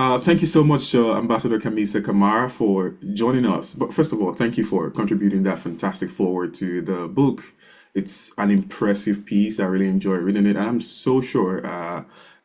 Thank you so much, Ambassador Kamissa Camara, for joining us. But first of all, thank you for contributing that fantastic forward to the book. It's an impressive piece. I really enjoy reading it, and I'm so sure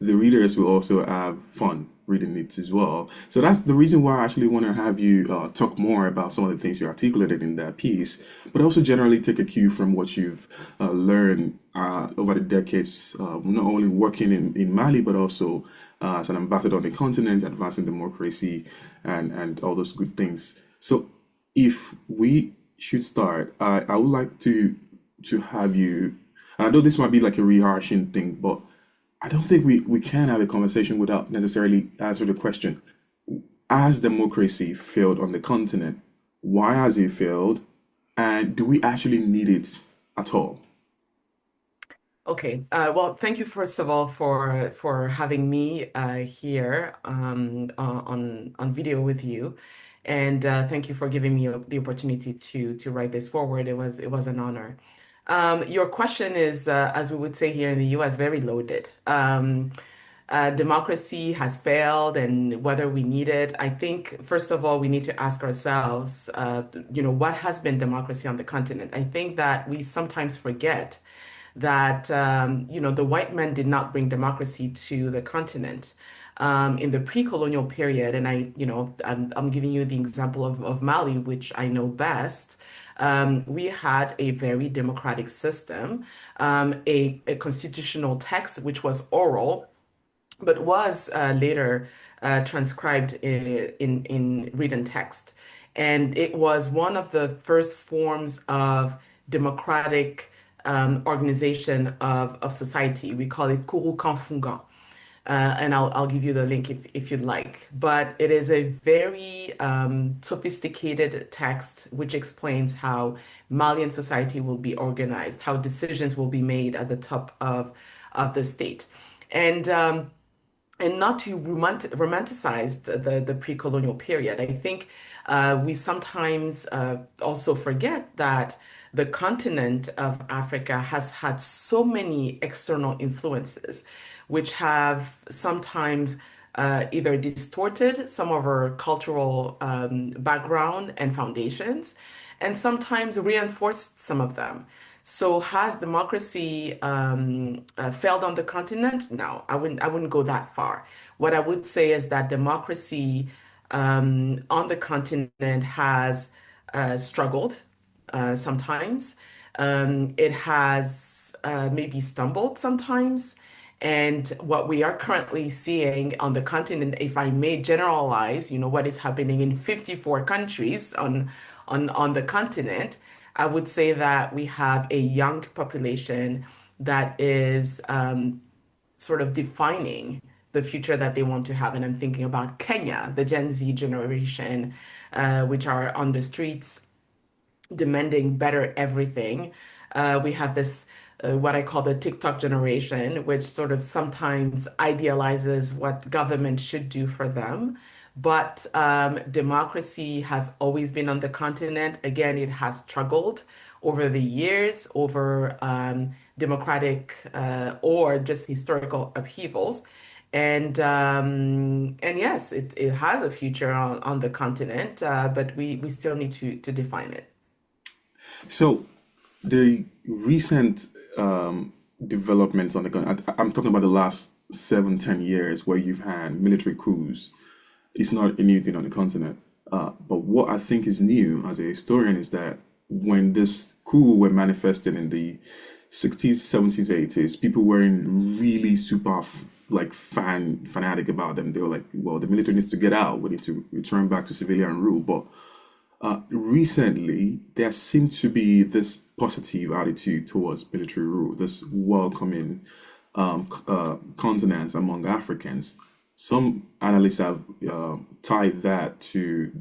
the readers will also have fun reading it as well. So that's the reason why I actually want to have you talk more about some of the things you articulated in that piece, but also generally take a cue from what you've learned over the decades, not only working in Mali, but also as an ambassador on the continent, advancing democracy, and all those good things. So, if we should start, I would like to have you. I know this might be like a rehashing thing, but I don't think we can have a conversation without necessarily answer the question: Has democracy failed on the continent? Why has it failed? And do we actually need it at all? Okay. Well, thank you first of all for having me here on video with you, and thank you for giving me the opportunity to write this forward. It was an honor. Your question is, as we would say here in the U.S., very loaded. Democracy has failed, and whether we need it. I think first of all we need to ask ourselves, what has been democracy on the continent? I think that we sometimes forget that the white men did not bring democracy to the continent in the pre-colonial period. And I'm giving you the example of Mali, which I know best. We had a very democratic system, a constitutional text which was oral, but was later transcribed in written text. And it was one of the first forms of democratic organization of society. We call it Kuru Kanfungan. And I'll give you the link if you'd like. But it is a very sophisticated text which explains how Malian society will be organized, how decisions will be made at the top of the state. And not to romanticize the pre-colonial period. I think we sometimes also forget that the continent of Africa has had so many external influences, which have sometimes either distorted some of our cultural background and foundations, and sometimes reinforced some of them. So has democracy failed on the continent? No, I wouldn't go that far. What I would say is that democracy on the continent has struggled sometimes. It has maybe stumbled sometimes. And what we are currently seeing on the continent, if I may generalize, what is happening in 54 countries on the continent, I would say that we have a young population that is sort of defining the future that they want to have. And I'm thinking about Kenya, the Gen Z generation, which are on the streets demanding better everything. We have this, what I call the TikTok generation, which sort of sometimes idealizes what government should do for them. But democracy has always been on the continent. Again, it has struggled over the years over democratic or just historical upheavals. And yes, it has a future on the continent, but we still need to define it. So, the recent developments on the continent, I'm talking about the last 7, 10 years where you've had military coups. It's not a new thing on the continent. But what I think is new as a historian is that when this coup were manifested in the 60s, 70s, 80s, people weren't really super like fanatic about them. They were like, well, the military needs to get out. We need to return back to civilian rule. But recently, there seemed to be this positive attitude towards military rule, this welcoming continents among Africans. Some analysts have tied that to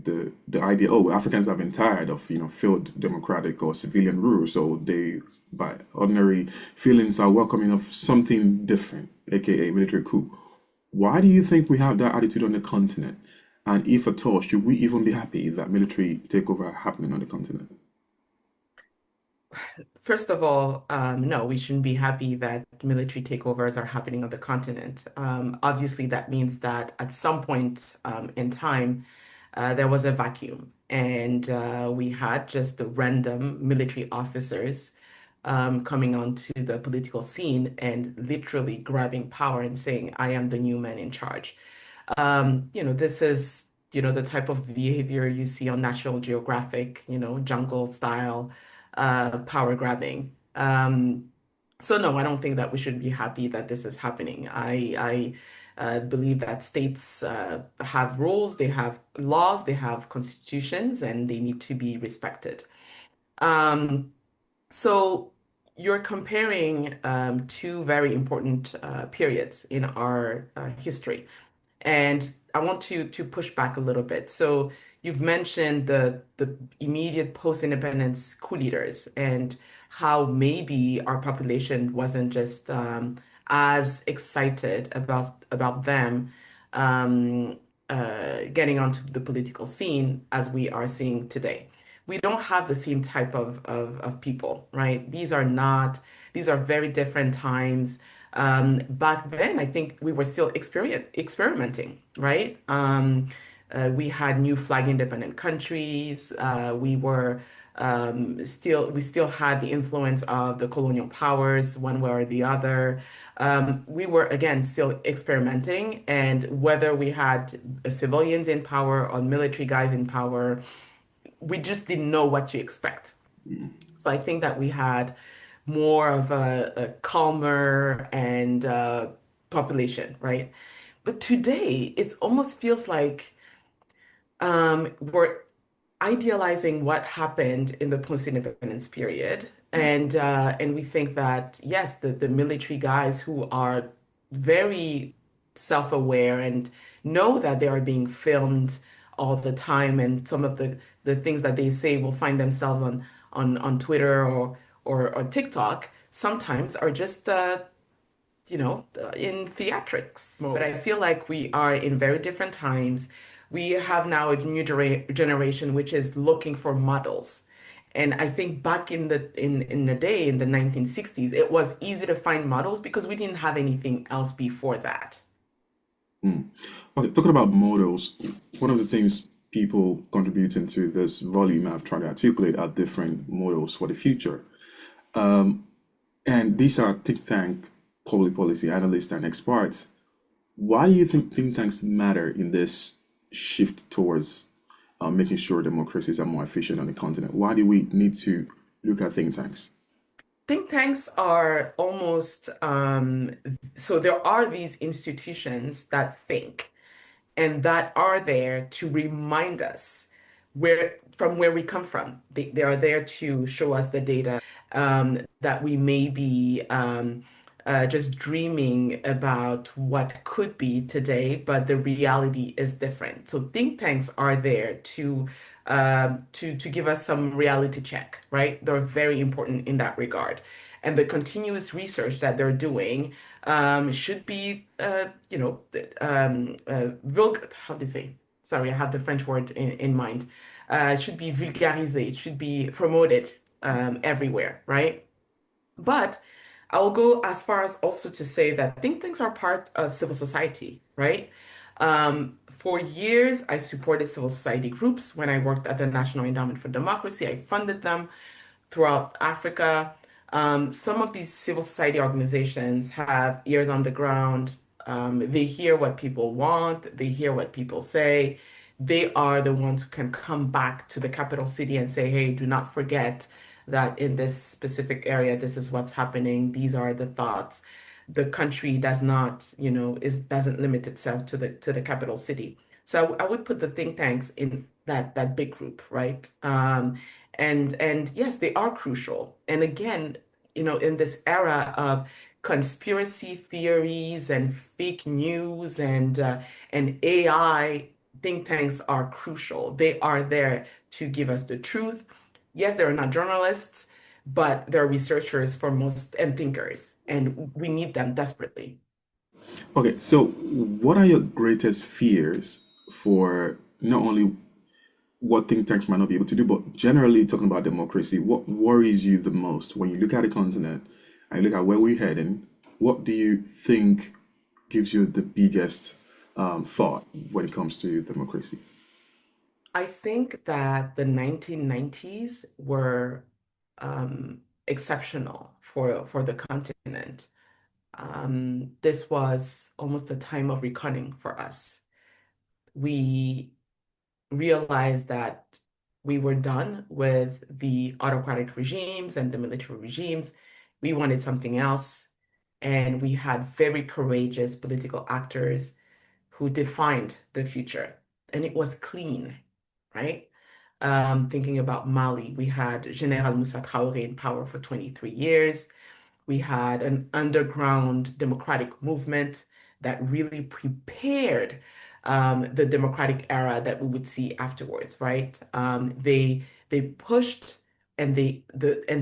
the idea, oh, Africans have been tired of failed democratic or civilian rule, so they, by ordinary feelings, are welcoming of something different, aka military coup. Why do you think we have that attitude on the continent? And if at all, should we even be happy that military takeover happening on the continent? First of all, no, we shouldn't be happy that military takeovers are happening on the continent. Obviously, that means that at some point in time, there was a vacuum, and we had just the random military officers coming onto the political scene and literally grabbing power and saying, "I am the new man in charge." This is, the type of behavior you see on National Geographic, jungle style power grabbing. So no, I don't think that we should be happy that this is happening. I believe that states have rules, they have laws, they have constitutions, and they need to be respected. Um, so you're comparing two very important periods in our history. And I want to push back a little bit. So you've mentioned the immediate post-independence coup leaders and how maybe our population wasn't just as excited about them um, getting onto the political scene as we are seeing today. We don't have the same type of people, right? These are very different times. Back then, I think we were still experimenting, right? We had new flag independent countries. We still had the influence of the colonial powers one way or the other. We were again still experimenting, and whether we had civilians in power or military guys in power, we just didn't know what to expect. So I think that we had more of a calmer and population, right? But today, it almost feels like we're idealizing what happened in the post-independence period, and we think that yes, the military guys who are very self-aware and know that they are being filmed all the time, and some of the things that they say will find themselves on Twitter or TikTok sometimes are just in theatrics mode. But I feel like we are in very different times. We have now a new generation which is looking for models. And I think back in the day in the 1960s, it was easy to find models because we didn't have anything else before that. Okay, talking about models, one of the things people contributing to this volume have tried to articulate are different models for the future. And these are think tank, public policy analysts, and experts. Why do you think think tanks matter in this shift towards making sure democracies are more efficient on the continent? Why do we need to look at think tanks? Think tanks are almost so there are these institutions that think and that are there to remind us where we come from. They are there to show us the data that we may be just dreaming about what could be today, but the reality is different. So think tanks are there to give us some reality check, right? They're very important in that regard. And the continuous research that they're doing should be, how do you say? Sorry, I have the French word in mind. It should be vulgarisé. It should be promoted everywhere, right? But I will go as far as also to say that think tanks are part of civil society, right? For years, I supported civil society groups when I worked at the National Endowment for Democracy. I funded them throughout Africa. Some of these civil society organizations have ears on the ground. They hear what people want, they hear what people say. They are the ones who can come back to the capital city and say, hey, do not forget that in this specific area, this is what's happening. These are the thoughts. The country does not, doesn't limit itself to the capital city. So I would put the think tanks in that big group, right? And yes, they are crucial. And again, in this era of conspiracy theories and fake news and AI, think tanks are crucial. They are there to give us the truth. Yes, they're not journalists, but they're researchers for most and thinkers, and we need them desperately. Okay, so what are your greatest fears for not only what think tanks might not be able to do, but generally talking about democracy, what worries you the most when you look at the continent and you look at where we're heading? What do you think gives you the biggest thought when it comes to democracy? I think that the 1990s were exceptional for the continent. This was almost a time of reckoning for us. We realized that we were done with the autocratic regimes and the military regimes. We wanted something else. And we had very courageous political actors who defined the future. And it was clean, right? Thinking about Mali, we had General Moussa Traoré in power for 23 years. We had an underground democratic movement that really prepared the democratic era that we would see afterwards, right? They pushed and they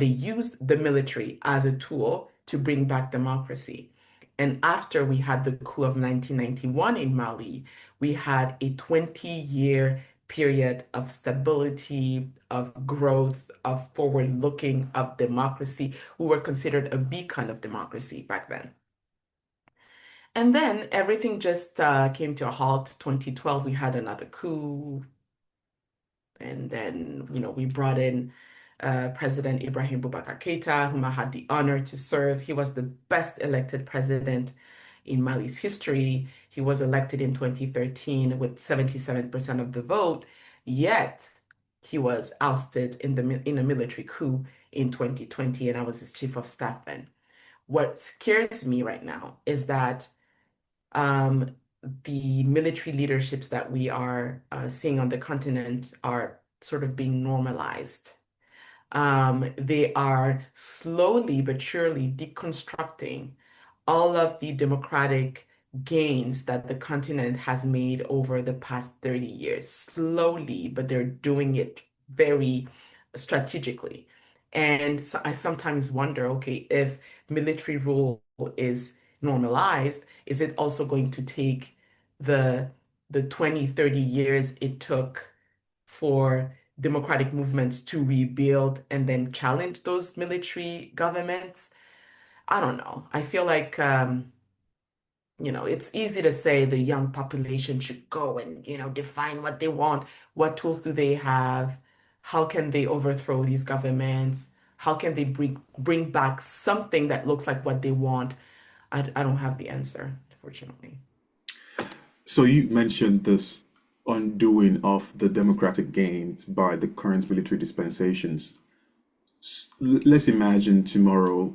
used the military as a tool to bring back democracy. And after we had the coup of 1991 in Mali, we had a 20-year period of stability, of growth, of forward looking, of democracy. We were considered a beacon of democracy back then. And then everything just came to a halt. 2012, we had another coup. And then, we brought in President Ibrahim Boubacar Keïta, whom I had the honor to serve. He was the best elected president in Mali's history. He was elected in 2013 with 77% of the vote, yet he was ousted in a military coup in 2020, and I was his chief of staff then. What scares me right now is that um, the military leaderships that we are seeing on the continent are sort of being normalized. They are slowly but surely deconstructing all of the democratic gains that the continent has made over the past 30 years. Slowly, but they're doing it very strategically. And so I sometimes wonder, okay, if military rule is normalized, is it also going to take the the 20, 30 years it took for democratic movements to rebuild and then challenge those military governments? I don't know. I feel like, it's easy to say the young population should go and, define what they want. What tools do they have? How can they overthrow these governments? How can they bring back something that looks like what they want? I don't have the answer, unfortunately. So you mentioned this undoing of the democratic gains by the current military dispensations. Let's imagine tomorrow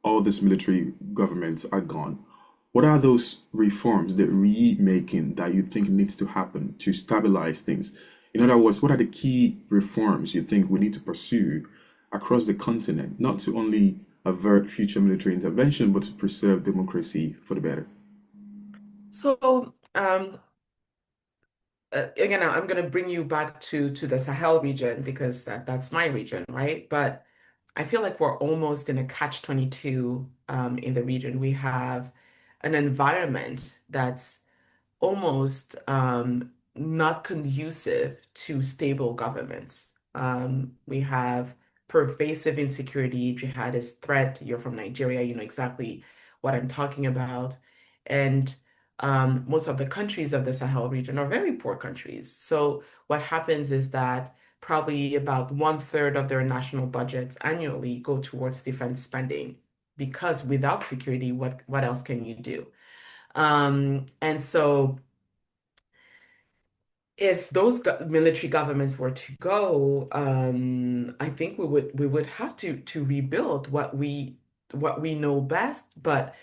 all these military governments are gone. What are those reforms, the remaking that you think needs to happen to stabilize things? In other words, what are the key reforms you think we need to pursue across the continent, not to only avert future military intervention, but to preserve democracy for the better? So, again, I'm going to bring you back to the Sahel region because that's my region, right? But I feel like we're almost in a catch-22 in the region. We have an environment that's almost not conducive to stable governments. We have pervasive insecurity, jihadist threat. You're from Nigeria, you know exactly what I'm talking about. And most of the countries of the Sahel region are very poor countries. So what happens is that probably about one-third of their national budgets annually go towards defense spending because without security, what else can you do? And so if those military governments were to go, I think we would have to rebuild what we know best. But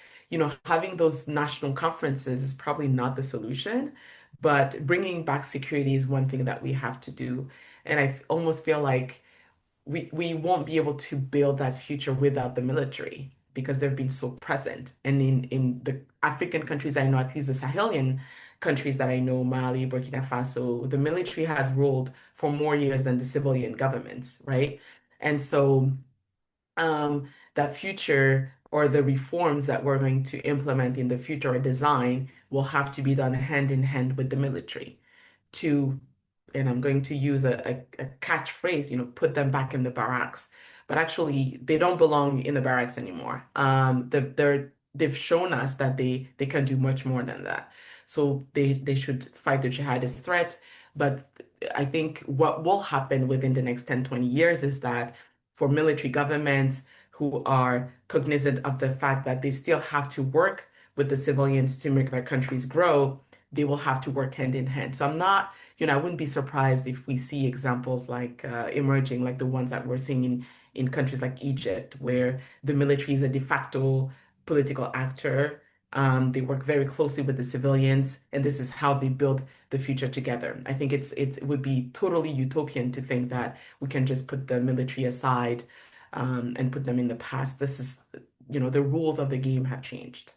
having those national conferences is probably not the solution. But bringing back security is one thing that we have to do. And I almost feel like we won't be able to build that future without the military because they've been so present. And in the African countries I know, at least the Sahelian countries that I know, Mali, Burkina Faso, the military has ruled for more years than the civilian governments, right? And so that future or the reforms that we're going to implement in the future or design will have to be done hand in hand with the military to and I'm going to use a catchphrase, put them back in the barracks. But actually, they don't belong in the barracks anymore. They've shown us that they can do much more than that. So they should fight the jihadist threat. But I think what will happen within the next 10, 20 years is that for military governments who are cognizant of the fact that they still have to work with the civilians to make their countries grow, they will have to work hand in hand. So I wouldn't be surprised if we see examples like emerging, like the ones that we're seeing in countries like Egypt, where the military is a de facto political actor. They work very closely with the civilians, and this is how they build the future together. I think it would be totally utopian to think that we can just put the military aside, and put them in the past. The rules of the game have changed.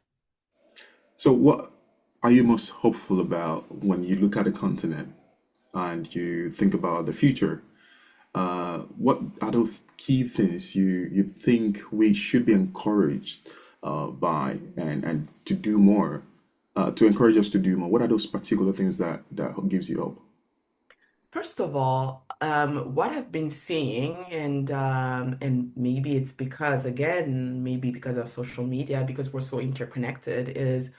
So, what are you most hopeful about when you look at the continent and you think about the future? What are those key things you think we should be encouraged by and to do more, to encourage us to do more? What are those particular things that gives you hope? First of all, what I've been seeing, and maybe it's because, again, maybe because of social media, because we're so interconnected, is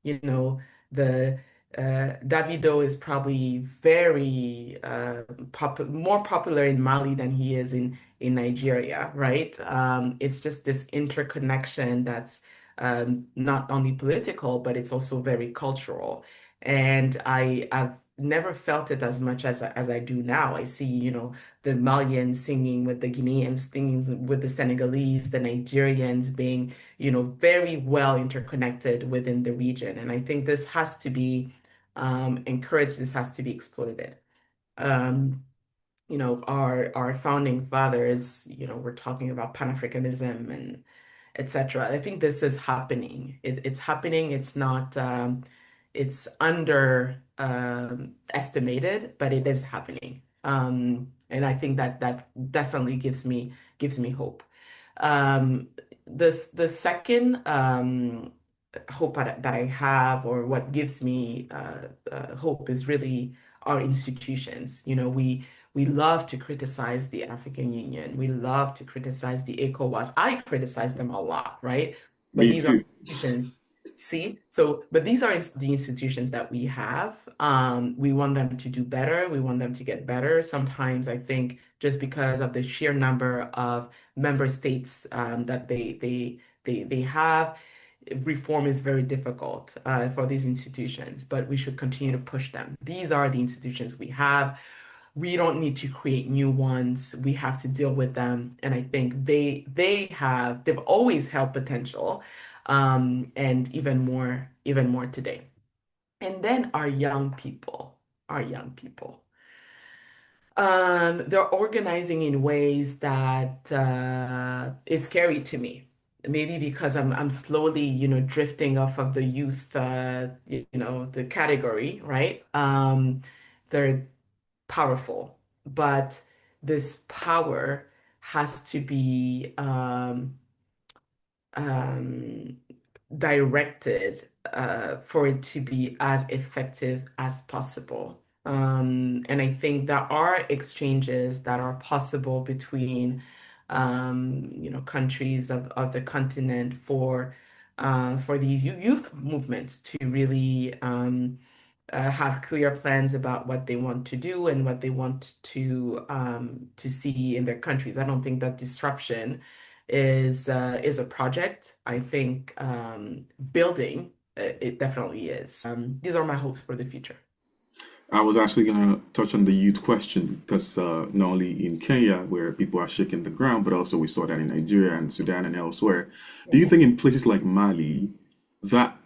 you know, the Davido is probably very more popular in Mali than he is in Nigeria, right? It's just this interconnection that's not only political, but it's also very cultural. And I've never felt it as much as I do now. I see, the Malians singing with the Guineans, singing with the Senegalese, the Nigerians being very well interconnected within the region. And I think this has to be encouraged, this has to be exploited. Um, our founding fathers, were talking about Pan-Africanism and etc. I think this is happening. It's happening. It's not, it's under estimated, but it is happening. And I think that definitely gives me hope. Um, the second hope that I have, or what gives me hope, is really our institutions. We love to criticize the African Union. We love to criticize the ECOWAS. I criticize them a lot, right? But Me these are too. institutions. See, but these are the institutions that we have. We want them to do better. We want them to get better. Sometimes I think just because of the sheer number of member states that they have, reform is very difficult for these institutions, but we should continue to push them. These are the institutions we have. We don't need to create new ones. We have to deal with them. And I think they've always held potential, and even more today. And then our young people. They're organizing in ways that is scary to me. Maybe because I'm slowly, drifting off of the youth, the category, right? They're powerful, but this power has to be um, directed for it to be as effective as possible. And I think there are exchanges that are possible between, countries of the continent for these youth movements to really have clear plans about what they want to do and what they want to see in their countries. I don't think that disruption is a project. I think building it definitely is. These are my hopes for the future. I was actually going to touch on the youth question because not only in Kenya, where people are shaking the ground, but also we saw that in Nigeria and Sudan and elsewhere. Do you think in places like Mali, that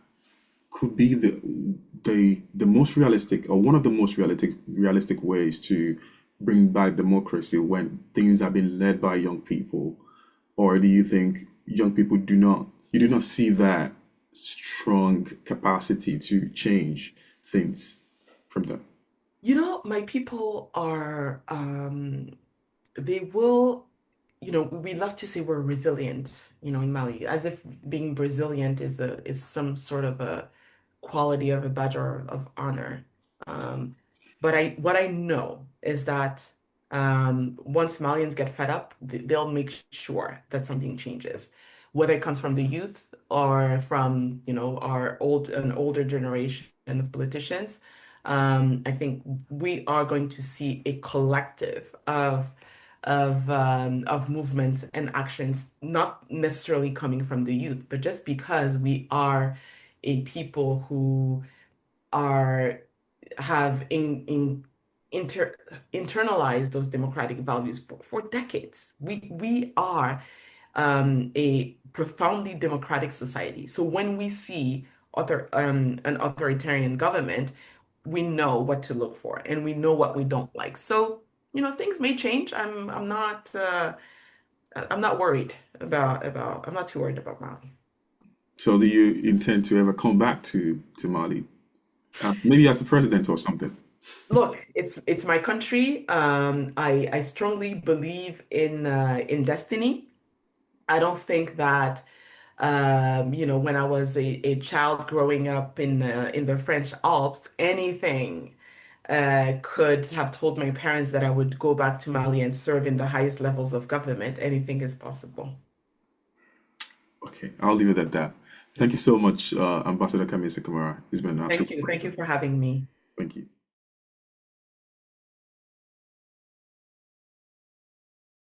could be the most realistic, or one of the most realistic ways to bring back democracy when things have been led by young people? Or do you think young people do not see that strong capacity to change things from them? My people they will, we love to say we're resilient, in Mali, as if being resilient is some sort of a quality of a badge of honor. Um, But what I know is that once Malians get fed up, they'll make sure that something changes, whether it comes from the youth or from, an older generation of politicians. I think we are going to see a collective of movements and actions, not necessarily coming from the youth, but just because we are a people who are have inter internalized those democratic values for decades. We are a profoundly democratic society. So when we see an authoritarian government, we know what to look for and we know what we don't like. So, things may change. I'm not worried about I'm not too worried about Mali. So do you intend to ever come back to Mali? Maybe as a president or something. Look, it's my country. I strongly believe in destiny. I don't think that when I was a child growing up in the French Alps, anything could have told my parents that I would go back to Mali and serve in the highest levels of government. Anything is possible. Okay, I'll leave it at that. Thank you so much, Ambassador Kamissa Camara. It's been an absolute Thank you. Thank you pleasure. for having me. Thank you.